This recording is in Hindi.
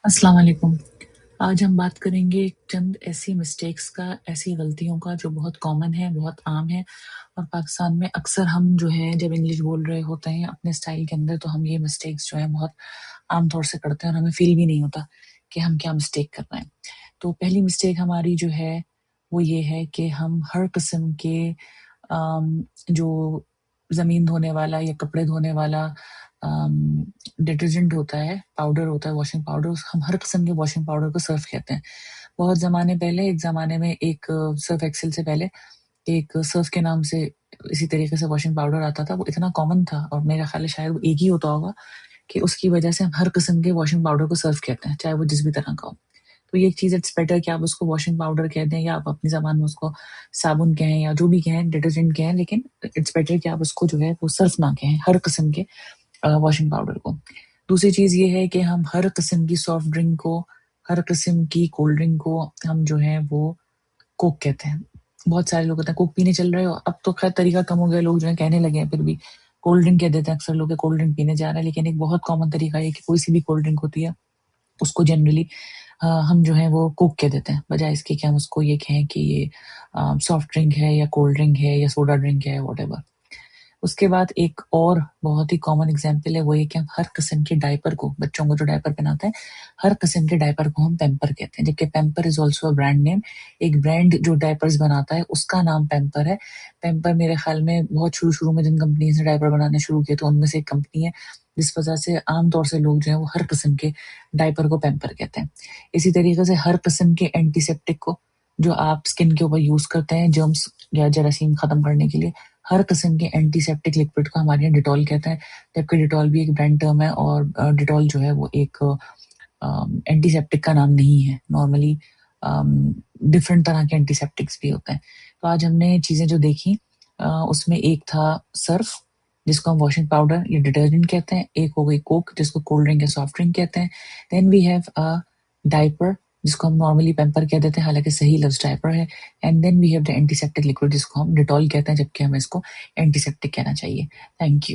अस्सलाम वालेकुम। आज हम बात करेंगे चंद ऐसी मिस्टेक्स का, ऐसी गलतियों का जो बहुत कॉमन है, बहुत आम है और पाकिस्तान में अक्सर हम जो है जब इंग्लिश बोल रहे होते हैं अपने स्टाइल के अंदर तो हम ये मिस्टेक्स जो है बहुत आम तौर से करते हैं और हमें फ़ील भी नहीं होता कि हम क्या मिस्टेक कर रहे हैं। तो पहली मिस्टेक हमारी जो है वो ये है कि हम हर किस्म के जो ज़मीन धोने वाला या कपड़े धोने वाला डिटर्जेंट होता है, पाउडर होता है, वॉशिंग पाउडर, हम हर किस्म के वॉशिंग पाउडर को सर्फ़ कहते हैं। बहुत ज़माने पहले एक ज़माने में एक सर्फ़ एक्सेल से पहले एक सर्फ़ के नाम से इसी तरीके से वॉशिंग पाउडर आता था, वो इतना कॉमन था और मेरा ख़्याल है शायद वो एक ही होता होगा कि उसकी वजह से हम हर किस्म के वॉशिंग पाउडर को सर्फ़ कहते हैं, चाहे वो जिस भी तरह का हो। तो ये एक चीज़ इट्स बेटर कि आप उसको वॉशिंग पाउडर कह दें या आप अपनी ज़बान में उसको साबुन कहें या जो भी कहें, डिटर्जेंट कहें, लेकिन इट्स बेटर कि आप उसको जो है वो सर्फ़ ना कहें, हर किस्म के वॉशिंग पाउडर को। दूसरी चीज़ ये है कि हम हर किस्म की सॉफ्ट ड्रिंक को, हर किस्म की कोल्ड ड्रिंक को हम जो है वो कोक कहते हैं। बहुत सारे लोग होते हैं कोक पीने चल रहे हो, अब तो खैर तरीका कम हो गया, लोग जो है कहने लगे हैं फिर भी कोल्ड ड्रिंक कह देते हैं अक्सर लोग, कोल्ड ड्रिंक पीने जा रहे हैं, लेकिन एक बहुत कॉमन तरीका है कि कोई सी भी कोल्ड ड्रिंक होती है, उसको जनरली हम जो है वो कोक कह देते हैं, बजाय इसके कि हम उसको ये कहें कि ये सॉफ्ट ड्रिंक है या कोल्ड ड्रिंक है या सोडा ड्रिंक है, व्हाटएवर। उसके बाद एक और बहुत ही कॉमन एग्जांपल है, वो ये कि हम हर किस्म के डायपर को, बच्चों को जो डायपर पहनाते हैं, हर किस्म के डायपर को हम पैम्पर कहते हैं, जबकि pamper is also a brand name. एक ब्रांड जो डायपर्स बनाता है, उसका नाम पैम्पर है। पैम्पर मेरे ख्याल में बहुत शुरू-शुरू में जिन कंपनीज़ ने डायपर बनाने शुरू किए, तो उनमें से एक कंपनी है, जिस वजह से आम तौर से लोग जो हैं, वो हर किस्म के डायपर को पैम्पर कहते हैं। इसी तरीके से हर किस्म के एंटीसेप्टिक को, जो आप स्किन के ऊपर यूज़ करते हैं, जर्म्स या जरासीम खत्म करने के लिए, हर किस्म के एंटीसेप्टिक लिक्विड को हमारे यहाँ डिटॉल कहते हैं, जबकि डिटॉल भी एक ब्रांड टर्म है और डिटॉल जो है वो एक एंटीसेप्टिक का नाम नहीं है। नॉर्मली डिफरेंट तरह के एंटीसेप्टिक्स भी होते हैं। तो आज हमने चीज़ें जो देखी उसमें एक था सर्फ, जिसको हम वॉशिंग पाउडर या डिटर्जेंट कहते हैं, एक हो गई कोक जिसको कोल्ड ड्रिंक या सॉफ्ट ड्रिंक कहते हैं, then we have a diaper जिसको हम नॉर्मली पैम्पर कह देते हैं, हालांकि सही लफ्ज़ डायपर है, and then we have the antiseptic liquid जिसको हम डिटॉल कहते हैं, जबकि हमें इसको एंटीसेप्टिक कहना चाहिए। Thank you.